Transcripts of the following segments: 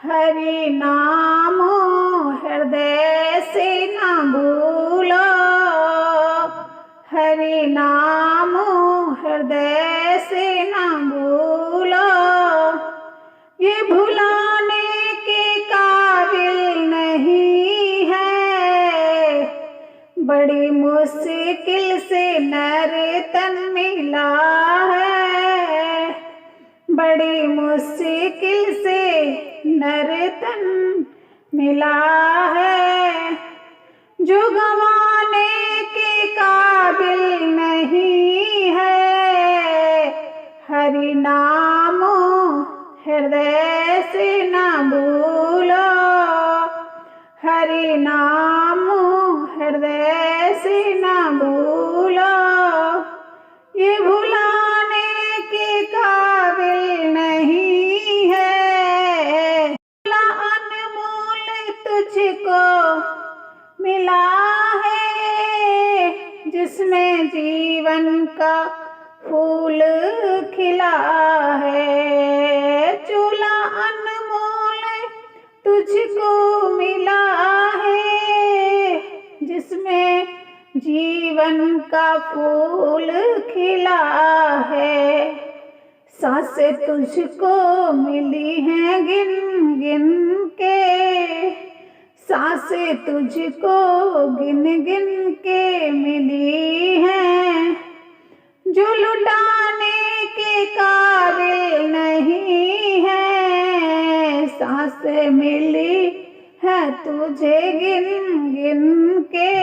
हरि नाम हृदय से न भूलो, हरि नाम हृदय से न भूलो। ये भुलाने के काबिल नहीं है, बड़ी मुश्किल से नर तन मिला है, बड़ी मुश्किल से नर तन मिला है। जो गंवाने के काबिल नहीं है, हरि नाम हृदय से न भूलो, हरि नाम हृदय से न भूलो। ये भुलाने के काबिल नहीं है, अनमोल तुझको मिला है, जिसमें जीवन का फूल खिला है। चूल्हा अनमोल तुझको मिला है, जिसमें जीवन का फूल खिला है। सांसें तुझको मिली हैं गिन गिन के, सांसें तुझको गिन गिन के मिली हैं। जो लुटाने के काबिल नहीं है, सांसें मिली है तुझे गिन गिन के।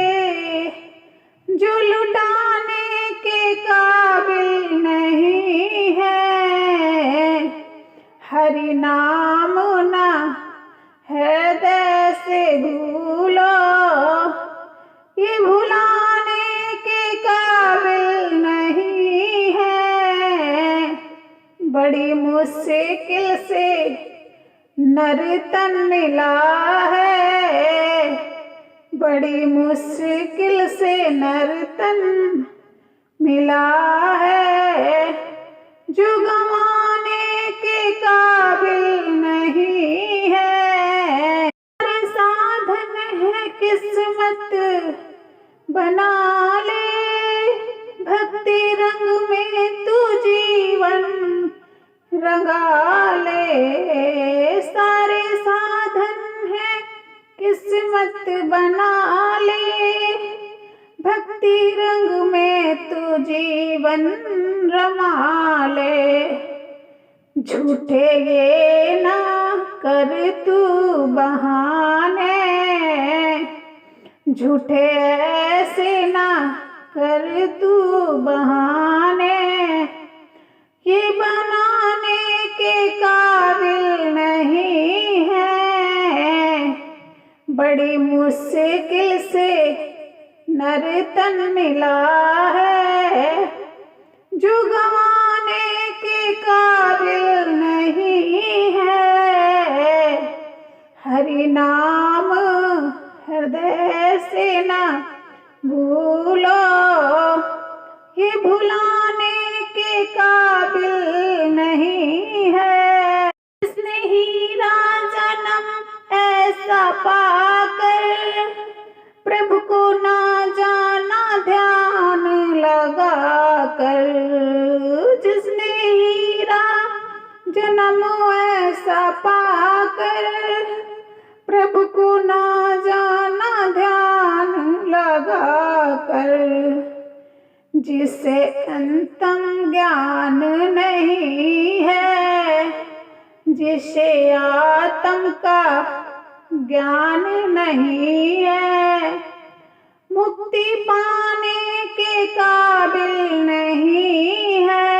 जो लुटाने के काबिल नहीं है, हरि नाम ना हृदय से भूलो। ये भुलाने के काबिल नहीं है, बड़ी मुश्किल से नर तन मिला है, बड़ी मुश्किल से नर तन मिला है। जो गंवाने के काबिल नहीं है, साधन है किस्मत बना ले, भक्ति रंग में तू जीवन रंगा ले। सारे साधन है किस्मत बना ले, भक्ति रंग में तू जीवन रमा ले। झूठे ये ना कर तू बहाने, झूठे ऐसे ना कर तू बहाने। ये बनाने के काबिल नहीं है, बड़ी मुश्किल से नर तन मिला है। जो गंवाने के काबिल नहीं है, हरि नाम हृदय से न भूलो। ये भुलाने के काबिल नहीं है, जिसने हीरा जन्म ऐसा पाकर प्रभु को ना जाना ध्यान लगा कर। जिसने हीरा जन्म ऐसा पाकर प्रभु को ना जाना ध्यान लगा कर। जिसे अंतम ज्ञान नहीं है, जिसे आत्म का ज्ञान नहीं है, मुक्ति पाने के काबिल नहीं है।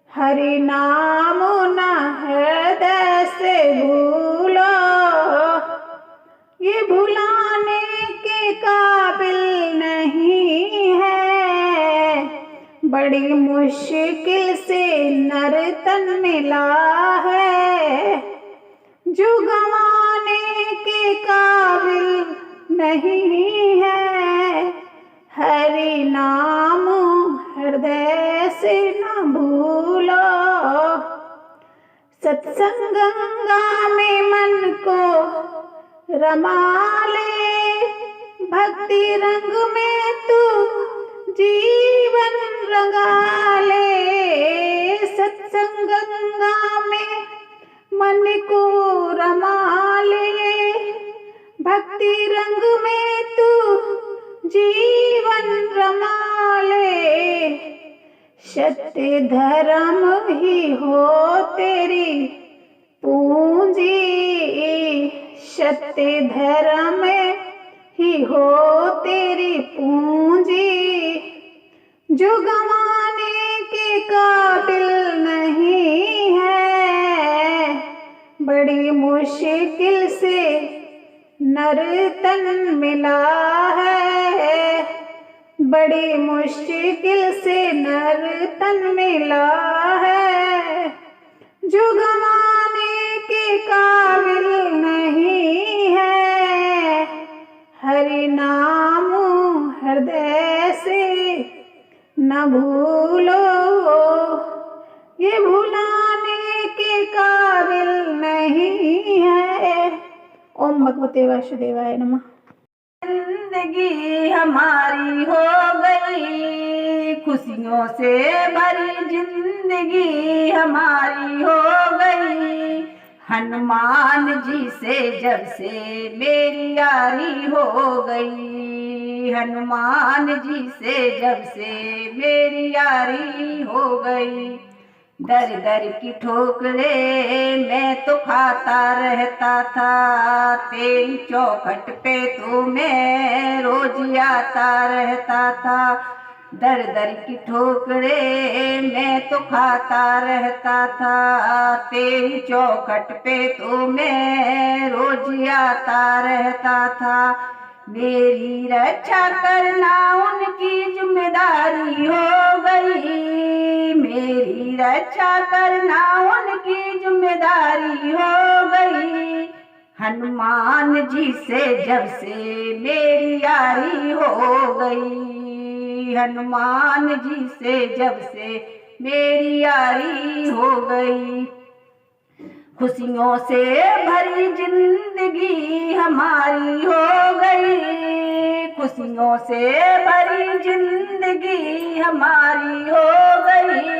हरि नाम ना हृदय से भूलो, ये भुलाने के काबिल नहीं है, बड़ी मुश्किल से नर तन मिला है। जो गंवाने के काबिल नहीं है, हरि नाम हृदय से न भूलो। सत्संग गंगा में मन को रमा ले, भक्ति रंग में तू जीवन रंगा ले। सत्संग गंगा में मन को रमा ले, भक्ति रंग में तू जीवन रमा ले। सत्य धर्म ही हो तेरी पूंजी, सत्य धर्म ही हो तेरी पूंजी। जो गंवाने के काबिल नहीं है, बड़ी मुश्किल से नर तन मिला है, बड़ी मुश्किल से नर तन मिला है। जो गंवाने के काबिल नहीं है, हरि नाम हृदय से न भूलो, ये भुलाने के काबिल नहीं है। ओम भगवते वासुदेवाय नमः। जिंदगी हमारी हो गई, खुशियों से भरी जिंदगी हमारी हो गई। हनुमान जी से जब से मेरी यारी हो गई, हनुमान जी से जब से मेरी यारी हो गई। दर दर की ठोकरे मैं तो खाता रहता था, तेरी चौखट पे तो मैं रोज आता रहता था। दर दर की ठोकरे मैं तो खाता रहता था, तेरी चौखट पे तो मैं रोज आता रहता था। मेरी रक्षा करना उनकी जिम्मेदारी हो गई, मेरी रक्षा करना उनकी जिम्मेदारी हो गई। हनुमान जी से जब से मेरी यारी हो गई, हनुमान जी से जब से मेरी यारी हो गई। खुशियों से भरी जिंदगी हमारी हो गई, खुशियों से भरी जिंदगी हमारी हो गई।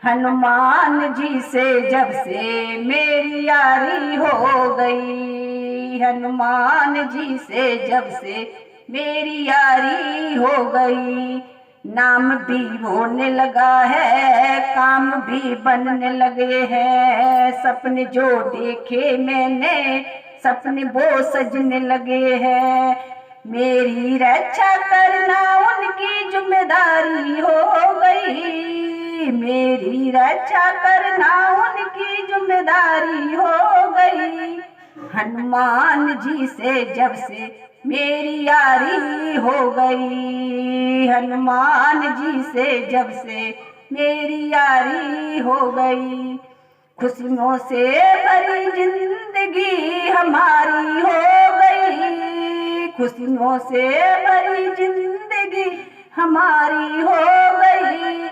हनुमान जी से जब से मेरी यारी हो गई, हनुमान जी से जब से मेरी यारी हो गई। नाम भी होने लगा है, काम भी बनने लगे हैं, सपने जो देखे मैंने सपने वो सजने लगे हैं। मेरी रक्षा करना उनकी जिम्मेदारी हो गई, मेरी रक्षा करना उनकी जिम्मेदारी हो गई। हनुमान जी से जब से मेरी यारी हो गई, हनुमान जी से जब से मेरी यारी हो गई। खुशियों से भरी जिंदगी हमारी हो गई, खुशियों से भरी जिंदगी हमारी हो गई।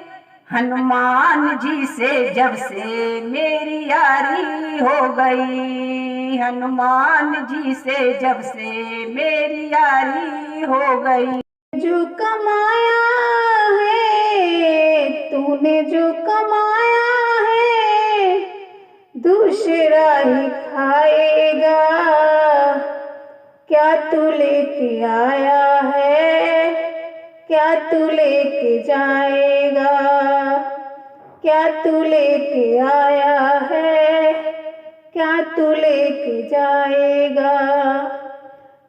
हनुमान जी से जब से मेरी यारी हो गई, हनुमान जी से जब से मेरी यारी हो गई। जो कमाया है तूने, जो कमाया है दूसरा ही खाएगा। क्या तू लेके आया है, क्या तू लेके जाएगा। क्या तू लेके आया है, क्या तू लेके जाएगा।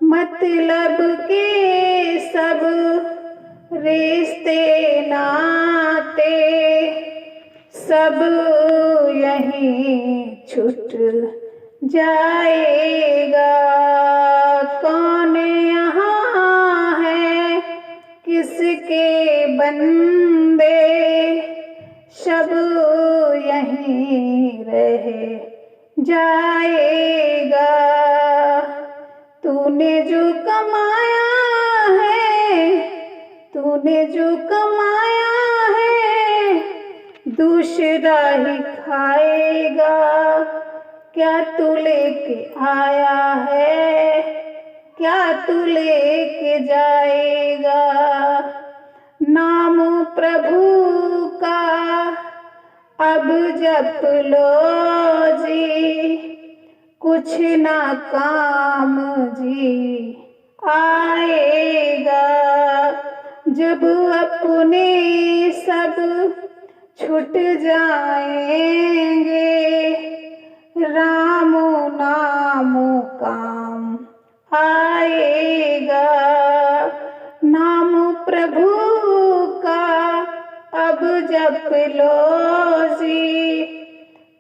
मतलब के सब रिश्ते नाते सब यहीं छूट जाएगा। कौन यहाँ है किसके बंदे, सब यहीं रह जाएगा। तूने जो कमाया है, तूने जो कमाया है दूसरा ही खाएगा, क्या तू लेके आया है, क्या तू लेके जाएगा। नाम प्रभु का अब जप लो जी, कुछ ना काम जी आएगा। जब अपने सब छूट जाएंगे, राम नाम काम आएगा। नाम प्रभु का अब जप लो जी,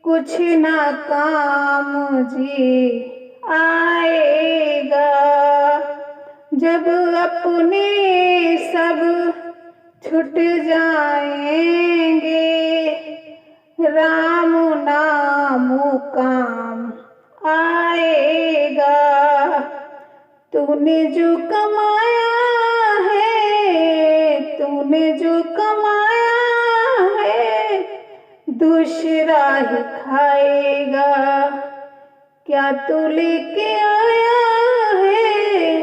कुछ ना काम जी आएगा। जब अपने सब छूट जाएंगे, राम नाम काम आएगा। तूने जो कमाया है, तूने जो कमाया है, दूसरा ही खाएगा, क्या तू लेके आया है,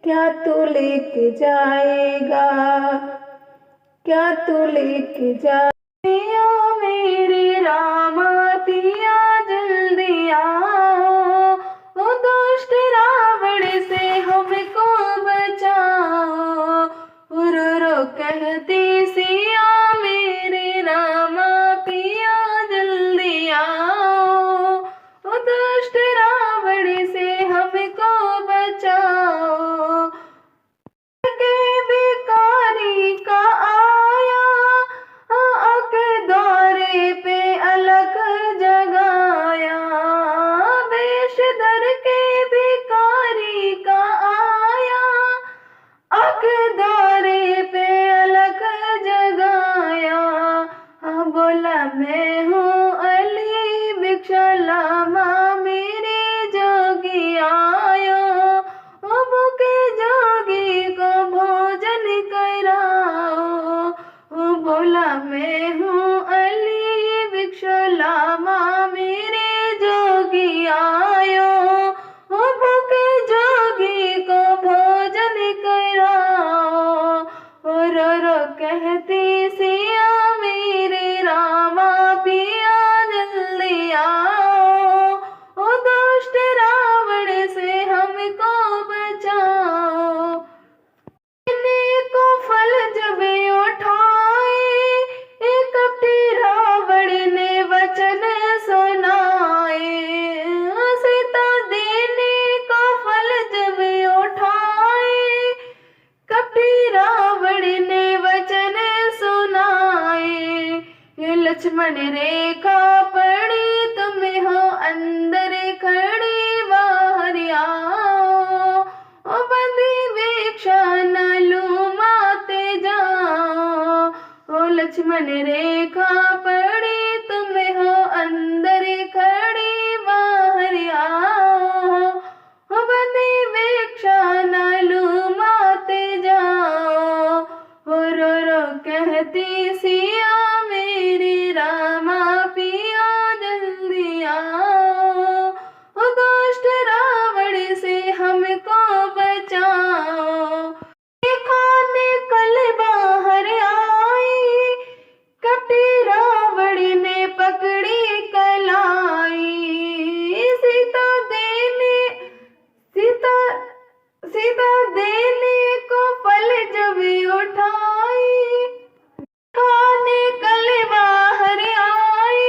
क्या तू लेके जाएगा, क्या तू लेके जा। पिया मेरे रामा पिया जल्दी आओ, ओ दुष्ट रावण से हमको बचाओ। रो रो कहती सिया मेरे रामा पिया जल्दी आओ, ओ दुष्ट रावण से हमको बचाओ। के भिखारी का आया, आके द्वारे पे अलग जगाया। वेश धर के भिखारी का आया, आके द्वारे पे अलग जगाया। बोला मैं हूँ अली भिक्षा लामा, मेरे जोगी आयो, ओ भूखे जोगी को भोजन कराओ। ओ बोला मैं हूँ अली भिक्षा लामा, मेरे जोगी आयो, ओ भूखे जोगी को भोजन कराओ। ओ रो रो कहती सिया मेरे रामा पिया जल्दी आओ, ओ दुष्ट रावण से हमको बचाओ। को फल जब उठाए, एक कपटी रावण ने वचन सुनाए। सीता देने को फल जब उठाए, कपटी रावण ने वचन सुनाए। लक्ष्मण रेखा पड़ी तुम हो अंदर खड़ी, बाहर आओ, ओ बंदी भिक्षा न लूमाते जाओ। ओ लक्ष्मण रेखा पड़ी तुम हो अंदर खड़ी, बाहर आओ, ओ बंदी भिक्षा न लूमाते जाओ। ओ रो रो कहती सिया मेरे रामा पिया जल्दी आओ, ओ दुष्ट रावण से हमको बचाओ। खाने कल बाहर आई, कपटी रावण ने पकड़ी कलाई। सीता देने को फल जब उठाई, खाने कल बाहर आई,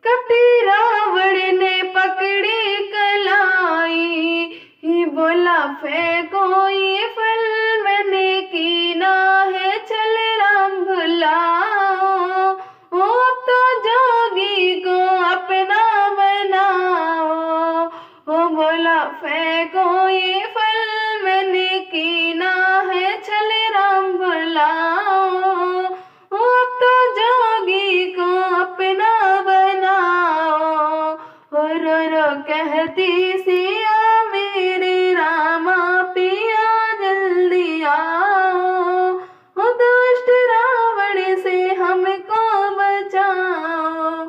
कपटी रावण ने पकड़ी कलाई। बोला फेंको ये फल, मैंने कीना है चल राम भुलाओ। ओ अब तो जोगी को अपना बनाओ। ओ बोला फेंको ये फल, मैंने कीना है चल राम भुलाओ। ओ अब तो जोगी को अपना बनाओ। ओ रो रो कहती सिया मेरे रामा पिया जल्दी आओ, ओ दुष्ट रावण से हमको बचाओ।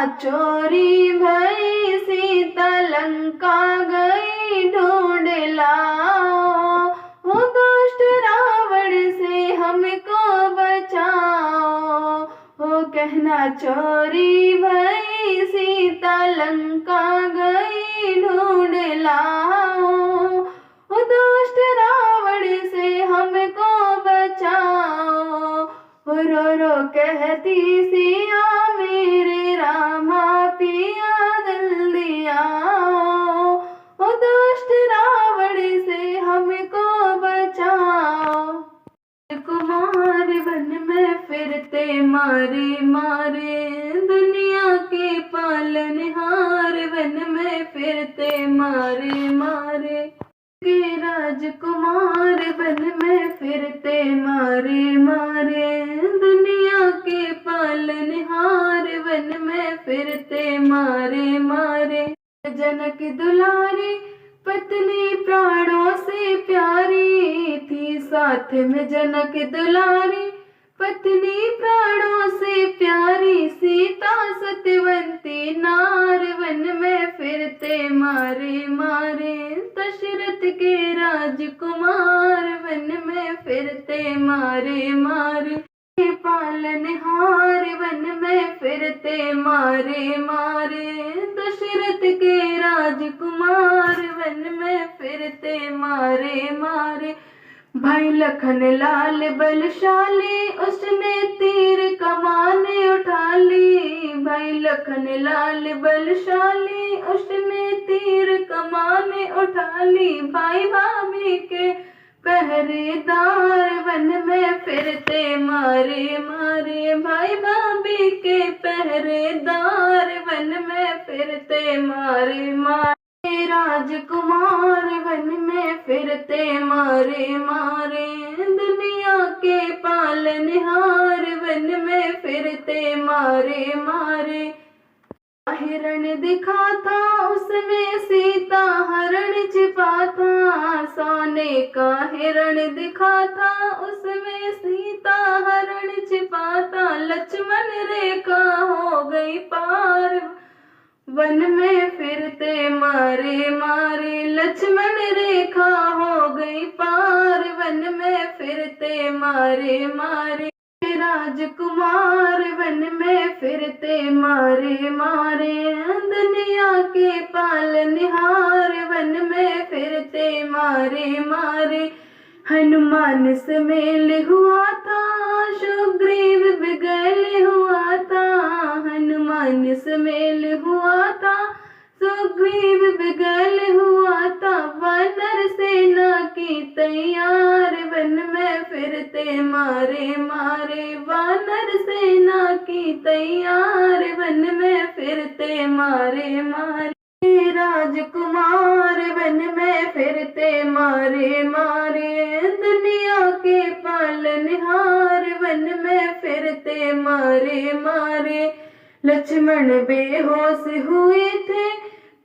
चोरी भई सीता लंका गई ढूंढ लाओ, ओ दुष्ट रावण से हमको बचाओ। ओ कहना चोरी भई सीता लंका गई ढूंढ लाओ, ओ दुष्ट रावण से हमको बचाओ। रो रो कहती सिया मेरे रामा पिया जल्दी आओ, ओ दुष्ट रावण से हमको बचाओ। कुमार वन में फिरते मारे मारे, दुनिया के पालनहार वन में फिरते मारे मारे, के राजकुमार वन में फिरते मारे मारे, दुनिया के पालनहार वन में फिरते मारे मारे। जनक दुलारी पत्नी प्राणों से प्यारी थी, साथ में जनक दुलारी पत्नी प्राणों से प्यारी, सीता सत्यवंती नार वन में फिरते मारे मारे, दशरथ के राजकुमार वन में फिरते मारे मारे, पालनहार वन में फिरते मारे मारे, दशरथ के राजकुमार वन में फिरते मारे मारे। भाई लखन लाल बलशाली उसने तीर कमान उठा ली, भाई लखन लाल बलशाली उसने तीर कमान उठा ली, भाई भाभी के पहरेदार वन में फिरते मारे मारे, भाई भाभी के पहरेदार वन में फिरते मारे मारे, राजकुमार वन में फिरते मारे मारे, दुनिया के पालनहार वन में फिरते मारे मारे। हिरण दिखा था उसमें सीता हरण छिपा था, सोने का हिरण दिखा था उसमें सीता हरण छिपा था, लक्ष्मण रेखा हो गई पार वन में फिरते मारे मारे, लक्ष्मण रेखा हो गई पार वन में फिरते मारे मारे, राजकुमार वन में फिरते मारे मारे, दुनिया के पालनहार वन में फिरते मारे मारे। हनुमान से मेल हुआ था सुग्रीव बिगल हुआ था, हनुमान से मेल हुआ था सुग्रीव बिगल हुआ था, वानर सेना की तैयार वन में फिरते मारे मारे, वानर सेना की तैयार वन में फिरते मारे मारे, राजकुमार वन में फिरते मारे मारे, दुनिया के पालनहार वन में फिरते मारे मारे। लक्ष्मण बेहोश हुए थे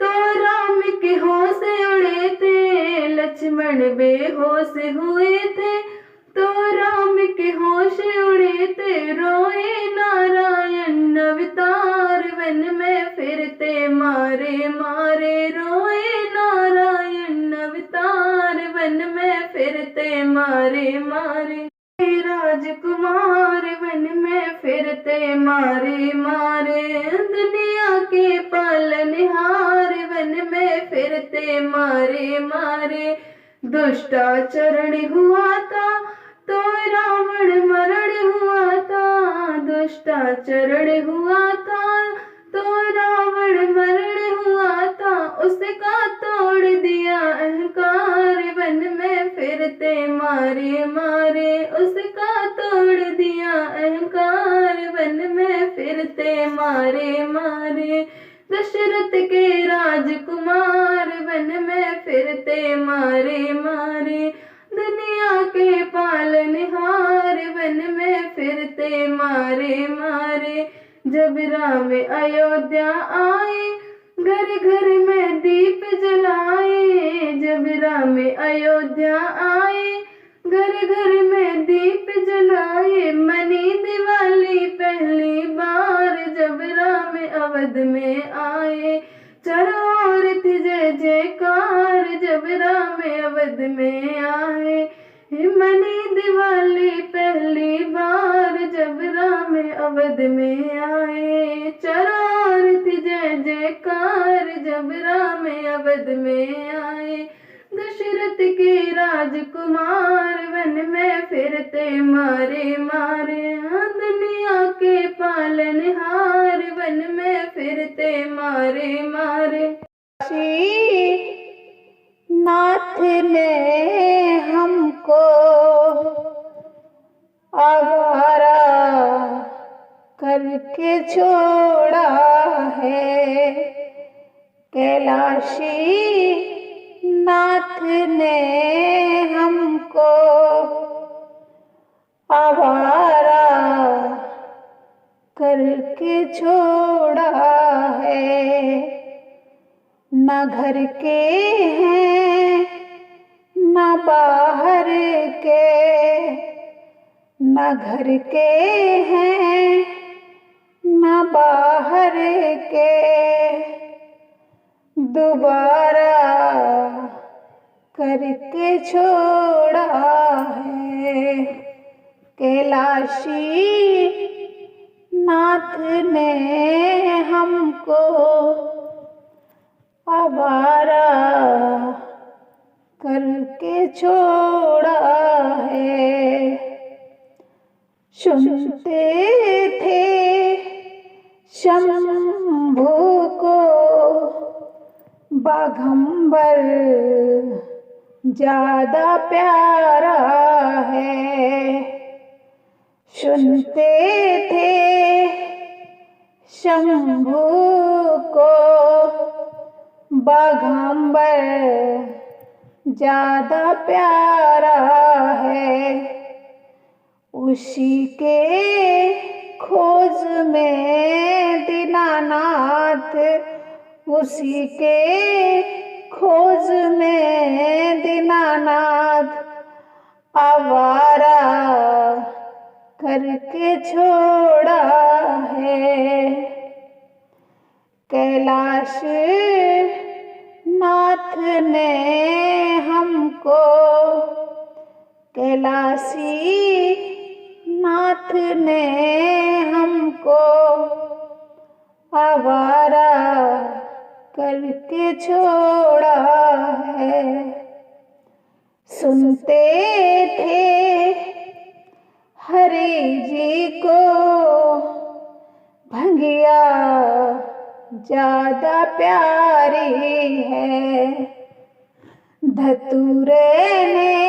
तो राम के होश उड़े थे, लक्ष्मण बेहोश हुए थे तो राम के होश उड़े थे, रोए नारायण अवतार वन में फिरते मारे मारे, रोए नारायण अवतार वन में फिरते मारे मारे, राजकुमार वन में फिरते मारे मारे, दुनिया के पालनहार वन में फिरते मारे मारे। दुष्टाचरण हुआ था तो रावण मरण हुआ था, दुष्टाचरण हुआ था तो रावण मरण हुआ था, उसका तोड़ दिया अहंकार वन में फिरते मारे मारे, उसका तोड़ दिया अहंकार वन में फिरते मारे मारे। दशरथ के राजकुमार वन में फिरते मारे मारे, दुनिया के पालनहार वन में फिरते मारे मारे। जब राम अयोध्या आए घर घर में दीप जलाए, जब राम अयोध्या आए घर घर में दीप जलाए, मनी दिवाली पहली बार जब राम अवध अवध में आए, चरारती जय जयकार जब राम अवध में आए। दशरथ के राजकुमार वन में फिरते मारे मारे, दुनिया के पालनहार वन में फिरते मारे मारे। नाथ ने हमको आवारा करके छोड़ा है। कैलाशी नाथ ने हमको आवारा करके छोड़ा है। न घर के हैं न बाहर के, न घर के हैं न बाहर के, दोबारा करके छोड़ा है। कैलाशी नाथ ने हमको आवारा करके छोड़ा है। सुनते थे शंभू को बाघंबर ज्यादा प्यारा है। सुनते थे शंभू को बाघंबर ज्यादा प्यारा है। उसी के खोज में दीनानाथ, उसी के खोज में दीनानाथ आवारा करके छोड़ा है। कैलाश नाथ ने हमको, कैलाशी नाथ ने हमको आवारा करके छोड़ा है। सुनते थे हरि जी को भंगिया ज्यादा प्यारी है। धतूरे ने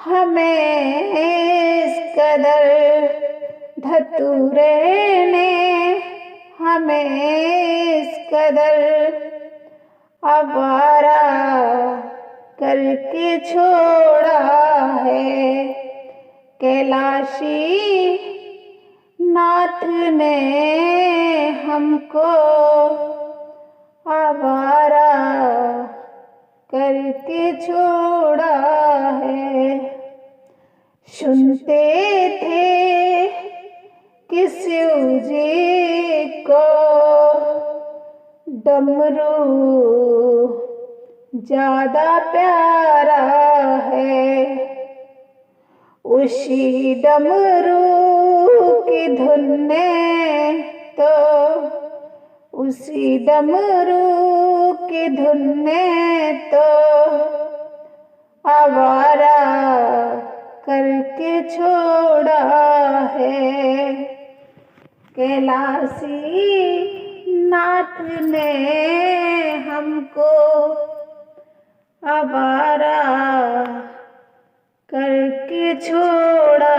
हमें इस कदर, धतूरे ने हमें इस कदर आवारा करके छोड़ा है। कैलाशी नाथ ने हमको आवारा करके छोड़ा है। सुनते थे कि शिव जी को डमरू ज्यादा प्यारा है। उसी डमरू की धुन ने तो, उसी डमरू की धुन ने तो आवारा करके छोड़ा है। कैलाशी नाथ ने हमको आवारा करके छोड़ा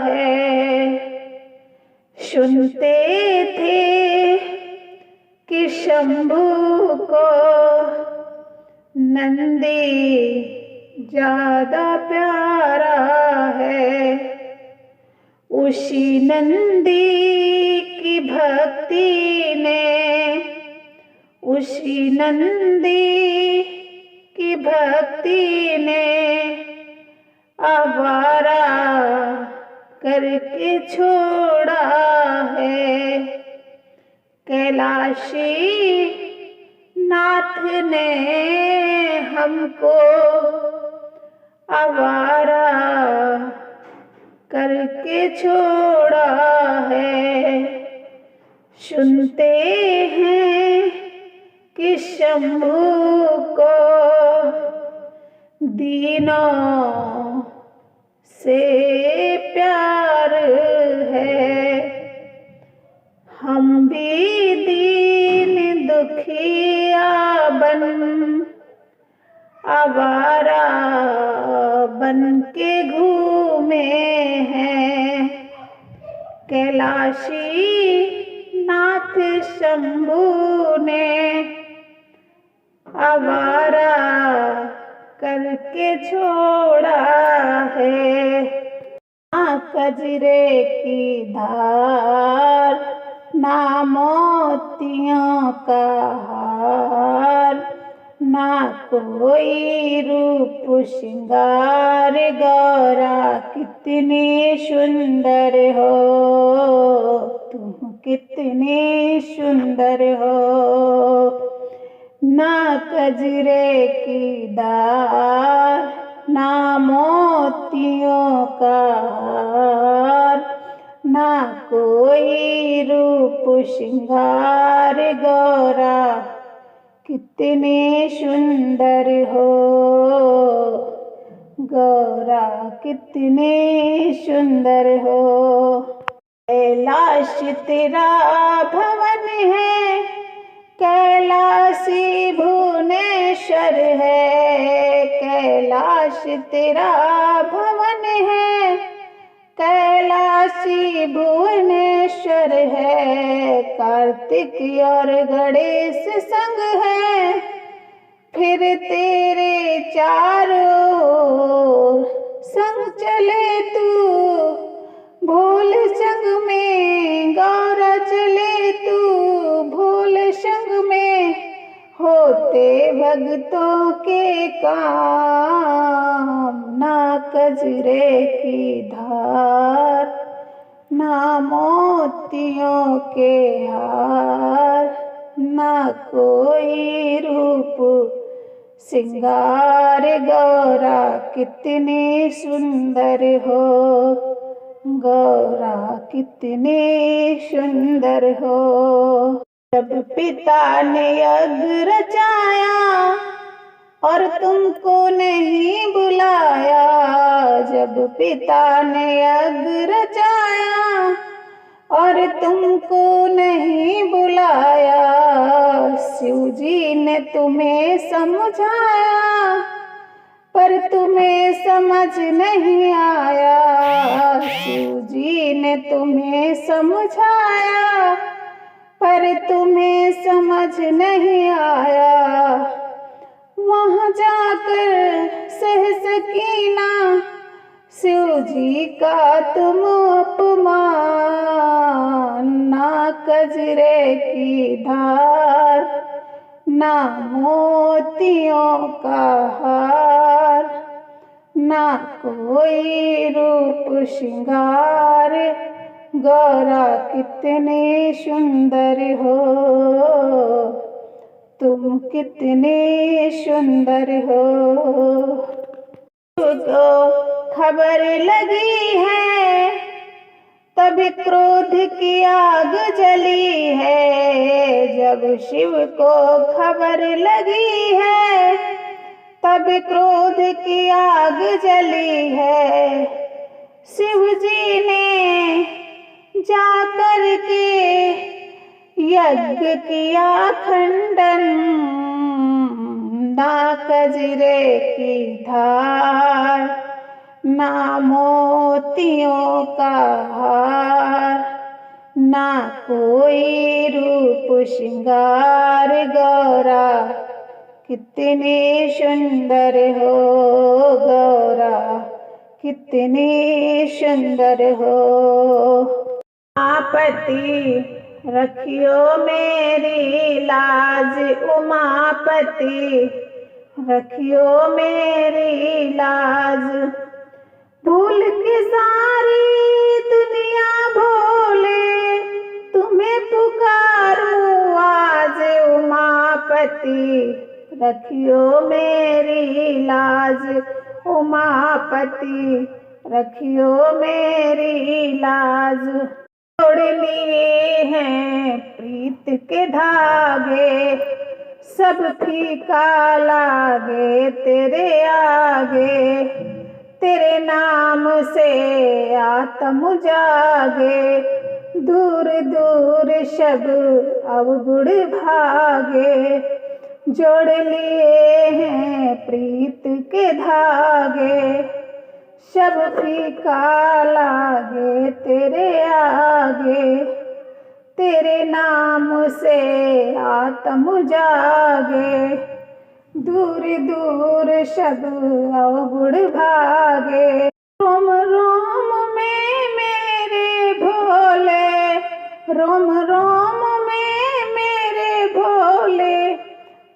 है। सुनते थे कि शंभू को नंदी ज्यादा प्यारा है। उसी नंदी की भक्ति ने, उसी नंदी की भक्ति ने आवारा करके छोड़ा है। कैलाशी नाथ ने हमको आवारा करके छोड़ा है। सुनते हैं कि शंभू को दीनों से प्यार है। हम भी दीन दुखिया बन आवारा बन के घूमे हैं। कैलाशी नाथ शंभू ने आवारा करके छोड़ा है। ना कजरे की धार, ना मोतियों का हार, ना कोई रूप श्रृंगार। गौरा कितनी सुंदर हो, तुम कितनी सुंदर हो। ना कजरे की धार, ना मोतियों का हार, ना कोई रूप श्रृंगार। गौरा कितनी सुंदर हो, गौरा कितनी सुंदर हो। कैलाश तेरा भवन है, कैलाशी भुवनेश्वर है। कैलाश तेरा भवन है, कैलाशी भुवनेश्वर है। कार्तिक और गणेश संग है, फिर तेरे चारों ओर संग चले तू। भोल संग में गौरा चले तू, भोल संग में होते भक्तों के काम। ना कजरे की धार, ना मोतियों के हार, ना कोई रूप श्रृंगार। गौरा कितनी सुंदर हो, गौरा कितनी सुंदर हो। जब पिता ने यज्ञ रचाया और तुमको नहीं बुलाया, जब पिता ने यज्ञ रचाया और तुमको नहीं बुलाया। शिव जी ने तुम्हें समझाया पर तुम्हें समझ नहीं आया। शिव जी ने तुम्हें समझाया पर तुम्हें समझ नहीं आया। वहाँ जाकर सह सकीना शिव जी का तुम अपमान। ना कजरे की धार, ना मोतियों का हार, ना कोई रूप श्रृंगार। गौरा कितने सुंदर हो, तुम कितने सुंदर हो। को खबर लगी है तभी क्रोध की आग जली है। जब शिव को खबर लगी है तभी क्रोध की आग जली है। शिव जी ने जाकर के यज्ञ किया खंडन। ना कजरे की धार, ना मोतियों का हार, ना कोई रूप श्रृंगार। गौरा कितनी सुंदर हो, गौरा कितनी सुंदर हो। उमापति रखियो मेरी लाज, उमापति रखियो मेरी लाज। भूल के सारी दुनिया भोले तुम्हें पुकारूं आज। उमापति रखियो मेरी लाज, उमापति रखियो मेरी लाज। जोड़ लिए हैं प्रीत के धागे, सब फीका लागे तेरे आगे। तेरे नाम से आत्म जागे, दूर दूर शब अवगुण भागे। जोड़ लिए हैं प्रीत के धागे, शब फीका लागे तेरे आगे। तेरे नाम से आत्म जागे, दूर दूर शब अवगुण भागे। रोम रोम में मेरे भोले, रोम रोम में मेरे भोले,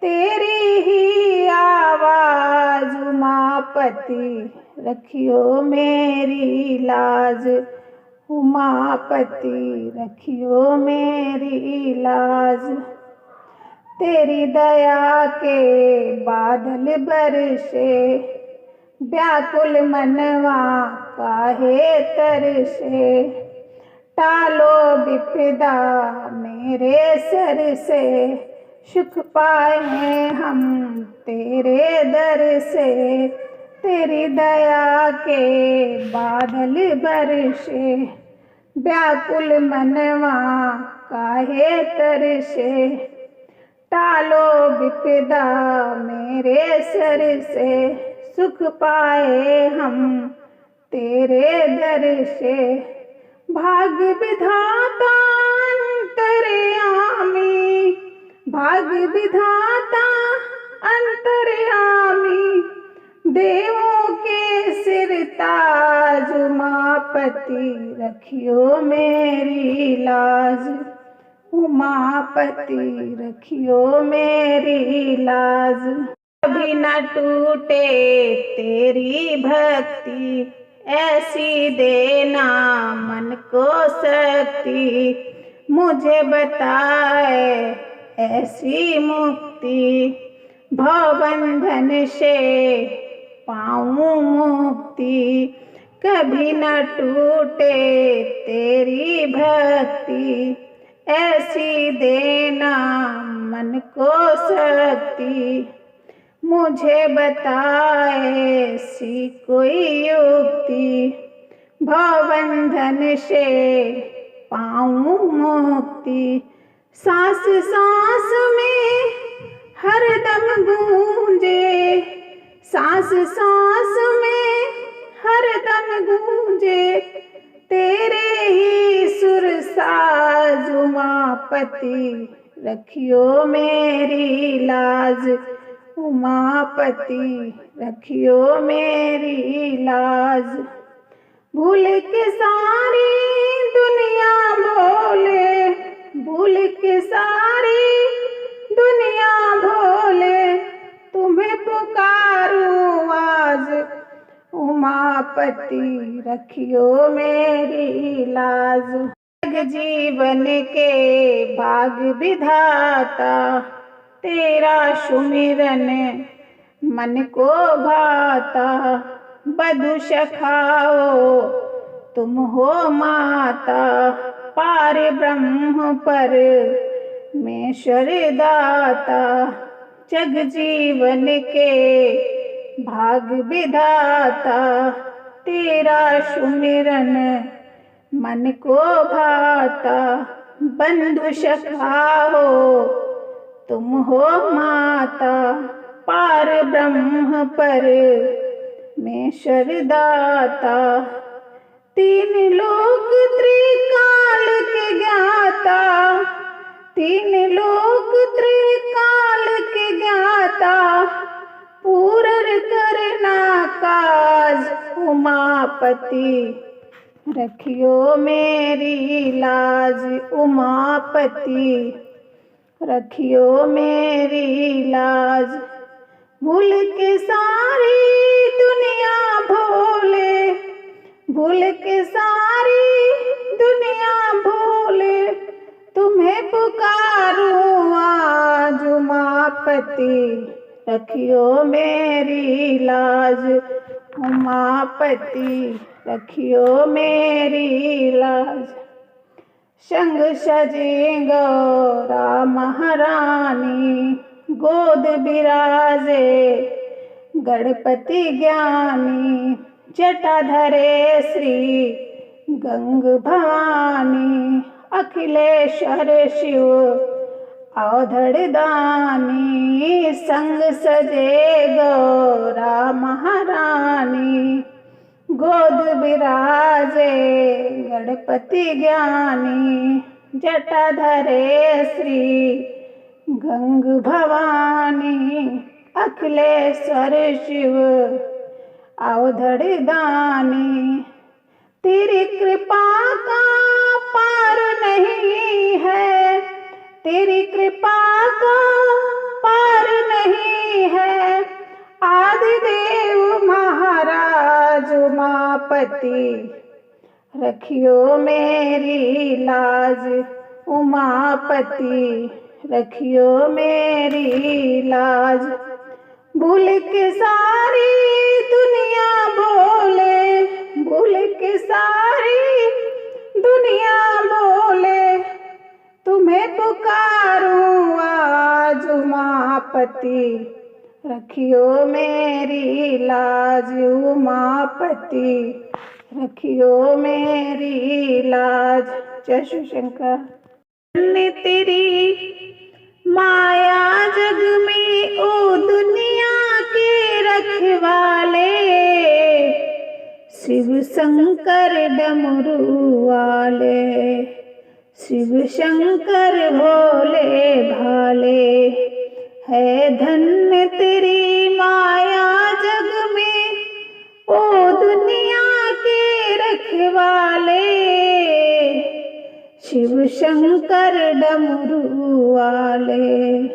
तेरी ही आवाज उमापति रखियो मेरी लाज। उमापति रखियो मेरी लाज। तेरी दया के बादल बरसे, व्याकुल मनवा काहे तरसे। टालो विपदा मेरे सर से, सुख पाए हम तेरे दर से। तेरी दया के बादल बरसे, व्याकुल मनवा काहे तरसे। टालो विपदा मेरे सर से, सुख पाए हम तेरे दर से। भाग विधाता अंतर्यामी, भाग विधाता अंतर्यामी, देवों के सिर ताज। उमापति रखियो मेरी लाज। उमापति रखियो मेरी लाज। कभी न टूटे तेरी भक्ति, ऐसी देना मन को शक्ति। मुझे बताए ऐसी मुक्ति, भवबंधन से पाऊं मुक्ति। कभी न टूटे तेरी भक्ति, ऐसी देना मन को शक्ति। मुझे बताए ऐसी कोई युक्ति, भवबंधन से पाऊं मुक्ति। सांस सांस में हरदम गूंजे, सांस सांस में हरदम गूंजे, तेरे ही सुर साज। उमापति रखियो मेरी लाज। उमापति रखियो मेरी लाज। भूल के सारी दुनिया भोले, भूल के सारी दुनिया भोले, तुम्हें पुकारूं आज। उमापति रखियो मेरी लाज। जीवन के भाग विधाता, तेरा सुमिरन मन को भाता। बधु सखाओ तुम हो माता, पार ब्रह्म पर मेश्वर दाता। जग जीवन के भाग विधाता, तेरा सुमिरन मन को भाता। बंधु सखाओ तुम हो माता, पार ब्रह्म पर मेश्वर दाता। तीन लोक त्रिकाल के ज्ञाता, तीन लोक त्रिकाल के ज्ञाता। पूरन करना काज। उमापति रखियो मेरी लाज। उमापति रखियो मेरी लाज। भूल के सारी दुनिया भोले, भूल के सारी दुनिया भोले, तुम्हें पुकारूं आज। उमापति रखियो मेरी लाज। उमापति रखियो मेरी लाज। संग सजे गौरा महारानी, गोद बिराजे गणपति ज्ञानी। जटा धरे श्री गंग भवानी, अखिलेश्वर शिव अवधड़ दानी। संग सजे गौरा महारानी, गोद बिराजे गणपति ज्ञानी। जटा धरे श्री गंग भवानी, अखिलेश्वर शिव अवधड़ दानी। तेरी कृपा का पार नहीं है, तेरी कृपा का पार नहीं है। आदिदेव महाराज उमापति रखियो मेरी लाज। उमापति रखियो मेरी लाज। भूल के सारी दुनिया बोले, भूल के सारी दुनिया बोले, तुम्हें पुकारूं आज। उमापति रखियो मेरी लाज। उमापति रखियो मेरी लाज। जय शिव शंकर। ने तेरी माया जग में ओ दुनिया के रखवाले, शिव शंकर डमरू वाले, शिव शंकर भोले भाले। है धन्य तेरी माया जग में ओ दुनिया के रखवाले, शिव शंकर डमरू वाले,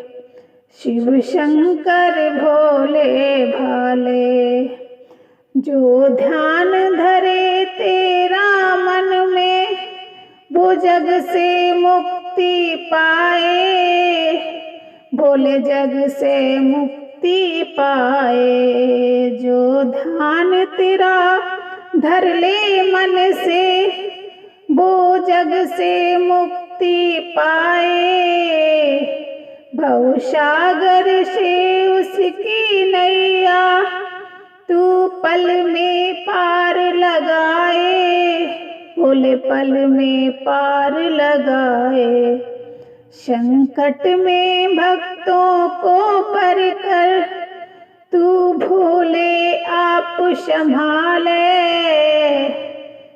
शिव शंकर भोले भाले। जो ध्यान धरे तेरा मन में, वो जग से मुक्ति पाए, भोले जग से मुक्ति पाए। जो ध्यान तेरा धर ले मन से, वो जग से मुक्ति पाए। भवसागर से उसकी नैया, तू पल में पार लगाए, भोले पल में पार लगाए। संकट में भक्तों को पर कर, तू भोले आप संभाले।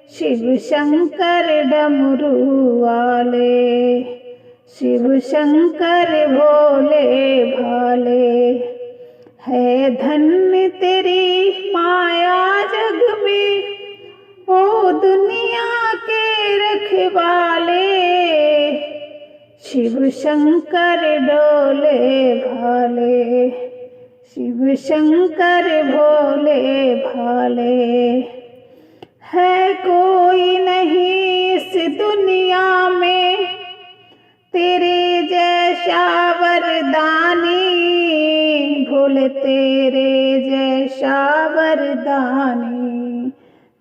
शिव शंकर डमरू वाले, शिव शंकर भोले भाले। है धन्य तेरी माया जग में ओ दुनिया के रखवाले, शिव शंकर डोले भाले, शिव शंकर भोले भाले। है कोई नहीं इस दुनिया में तेरे जैसा वरदानी, भोले तेरे जैसा वरदानी।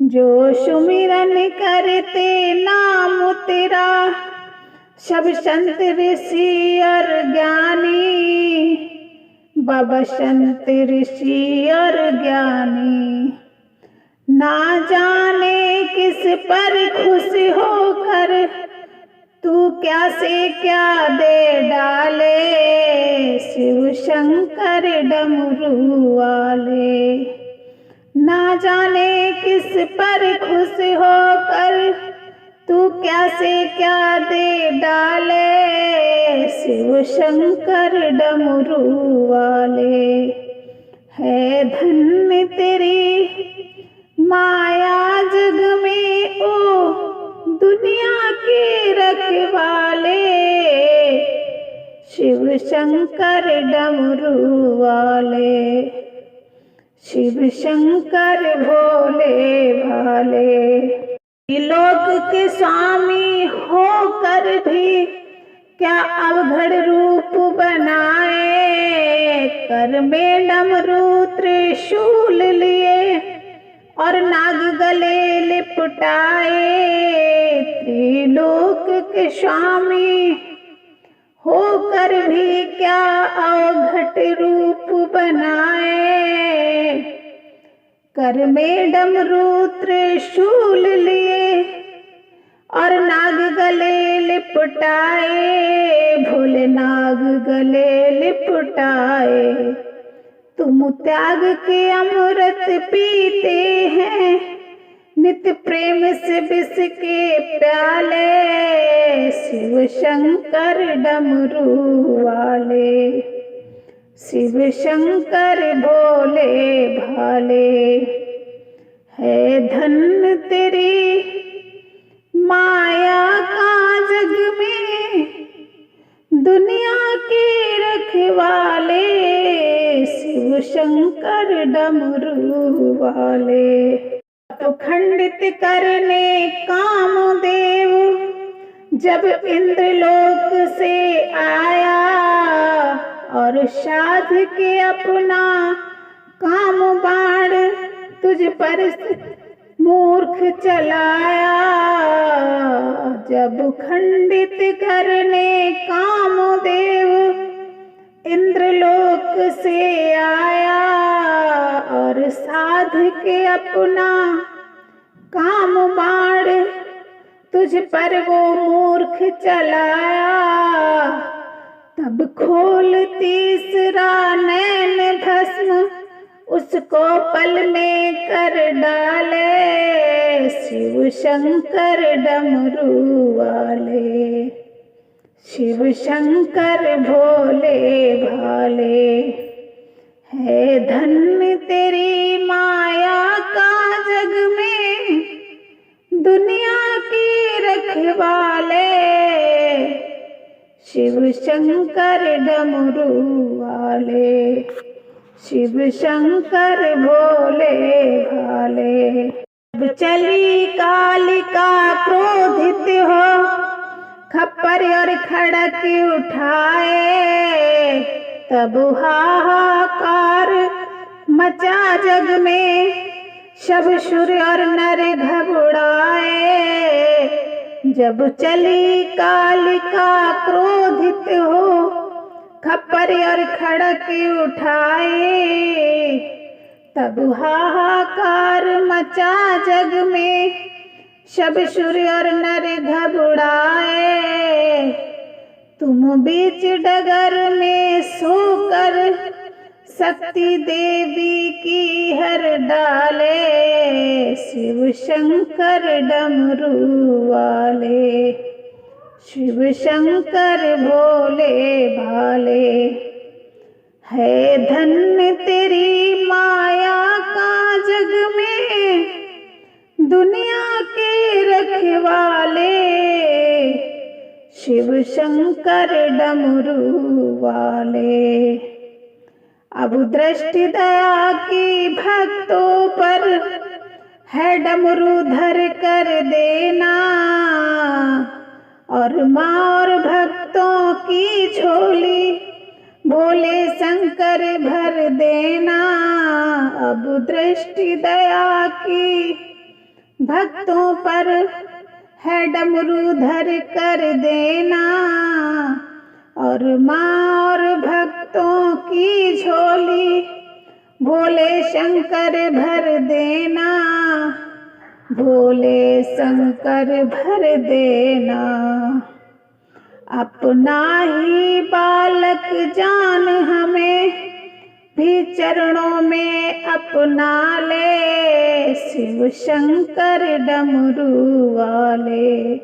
जो सुमिरन करते नाम तेरा, सब संत ऋषि और ज्ञानी, बाबा संत ऋषि और ज्ञानी। ना जाने किस पर खुश होकर तू क्या से क्या दे डाले, शिव शंकर डमरू वाले। ना जाने किस पर खुश होकर तू क्या से क्या दे डाले, शिव शंकर डमरू वाले। है धन्य तेरी माया जग में ओ दुनिया के रखवाले, शिव शंकर डमरू वाले, शिव शंकर भोले भाले। लोक के स्वामी होकर भी क्या अवघड़ रूप बनाए, कर में डमरू त्रिशूल लिए और नाग गले लिपटाए, त्रिलोक के स्वामी होकर भी क्या अवघट रूप बनाए। कर में डमरू त्रिशूल लिए और नाग गले लिपटाए, भोले नाग गले लिपटाए। तुम त्याग के अमृत पीते हैं, नित्य प्रेम से विष के प्याले, शिव शंकर डमरू वाले, शिव शंकर भोले भाले। है धन तेरी माया का जग में, दुनिया के रखवाले, शिव शंकर डमरू वाले। तो खंडित करने कामदेव जब इंद्रलोक से आया, और साध के अपना काम बाण तुझ पर मूर्ख चलाया। जब खंडित करने कामदेव इंद्रलोक से आया, और साध के अपना काम बाण तुझ पर वो मूर्ख चलाया। तब खोल तीसरा नैन भस्म उसको पल में कर डाले, शिव शंकर डमरू वाले, शिव शंकर भोले भाले। है धन तेरी माया का जग में, दुनिया की रखवाले, शिव शंकर डमरू वाले, शिव शंकर भोले भाले। जब चली कालिका क्रोधित हो, खप्पर और खड़क उठाए, तब हाहाकार मचा जग में, सब सुर और नर घबराए। जब चली कालिका क्रोधित हो, खप्पर और खड़क उठाए, तब हाहाकार मचा जग में, सब सुर और नर घबराए। तुम बीच डगर में सोकर शक्ति देवी की हर डाले, शिव शंकर डमरू वाले, शिव शंकर भोले भाले। है धन तेरी माया का जग में, दुनिया के रखवाले, शिव शंकर डमरू वाले। अब दृष्टि दया की भक्तों पर है, डमरू धर कर देना, और माँ और भक्तों की झोली भोले शंकर भर देना। अब दृष्टि दया की भक्तों पर है, डमरू धर कर देना, और माँ और भक्तों की झोली भोले शंकर भर देना, भोले शंकर भर देना। अपना ही बालक जान हमें भी चरणों में अपना ले, शिव शंकर डमरू वाले,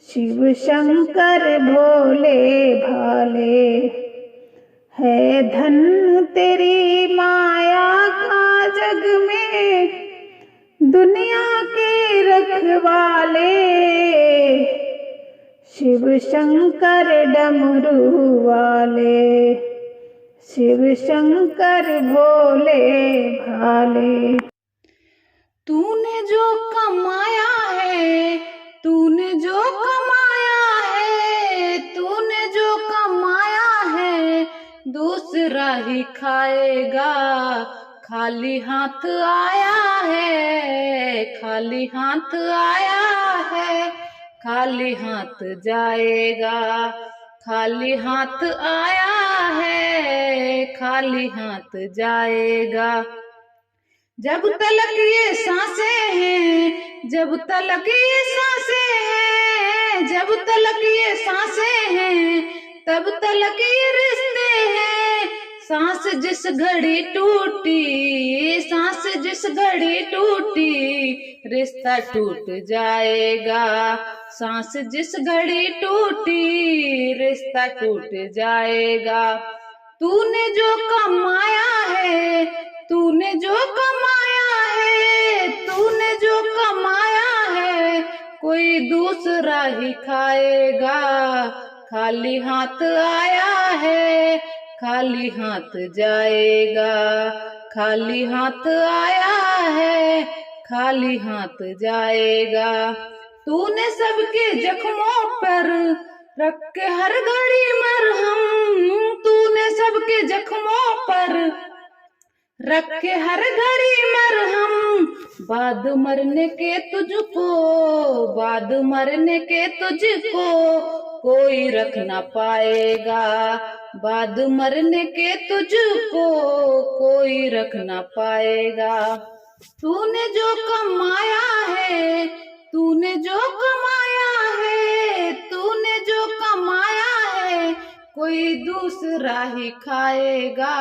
शिव शंकर भोले भाले। है धन तेरी माया का जग में, दुनिया के रखवाले, शिव शंकर डमरू वाले, शिव शंकर भोले भाले। तूने जो कमाया है, तूने जो कमाया है, तूने जो कमाया है, दूसरा ही खाएगा, खाली हाथ आया है, खाली हाथ आया है, खाली हाथ जाएगा। खाली हाथ आया है, खाली हाथ जाएगा। जब तलक ये सांसें हैं, जब तलक ये सांसें हैं, जब तलक ये सांसें हैं, तब तलक ये रिश्ते हैं। सांस जिस घड़ी टूटी, सांस जिस घड़ी टूटी, रिश्ता टूट जाएगा। सांस जिस घड़ी टूटी, रिश्ता टूट जाएगा। तूने जो कमाया है, तूने जो कमाया है, तूने जो कमाया है, कोई दूसरा ही खाएगा। खाली हाथ आया है, खाली हाथ जाएगा। खाली हाथ आया है, खाली हाथ जाएगा। तूने सबके जख्मों पर रख के हर घड़ी मरहम, तूने सबके जख्मों पर रख के हर घड़ी मरहम। बाद मरने के तुझको, बाद मरने के तुझको कोई रख ना पाएगा। बाद मरने के तुझको कोई रख ना पाएगा। तूने जो कमाया है, तूने जो कमाया है, तूने जो कमाया है, कोई दूसरा ही खाएगा।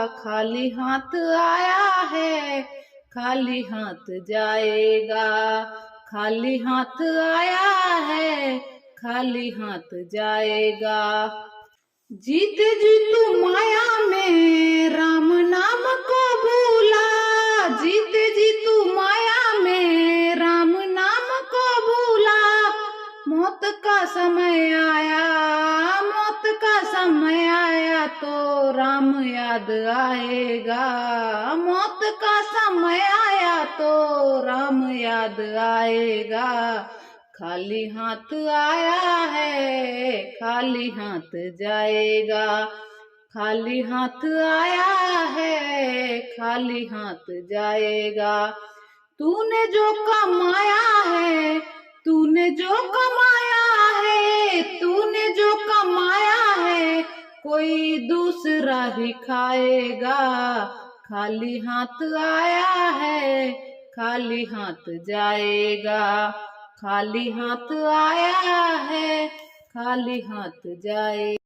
खाली हाथ आया है, खाली हाथ जाएगा। खाली हाथ आया है, खाली हाथ जाएगा। जीते जी तू माया में राम नाम को भूला, जीते जी तू माया में राम नाम को भूला। मौत का समय आया, मौत का समय आया तो राम याद आएगा। मौत का समय आया तो राम याद आएगा। खाली हाथ आया है, खाली हाथ जाएगा। खाली हाथ आया है, खाली हाथ जाएगा। तूने जो कमाया है, तूने जो कमाया है, तूने जो कमाया है, कोई दूसरा ही खाएगा। खाली हाथ आया है, खाली हाथ जाएगा। खाली हाथ आया है, खाली हाथ जाएगा।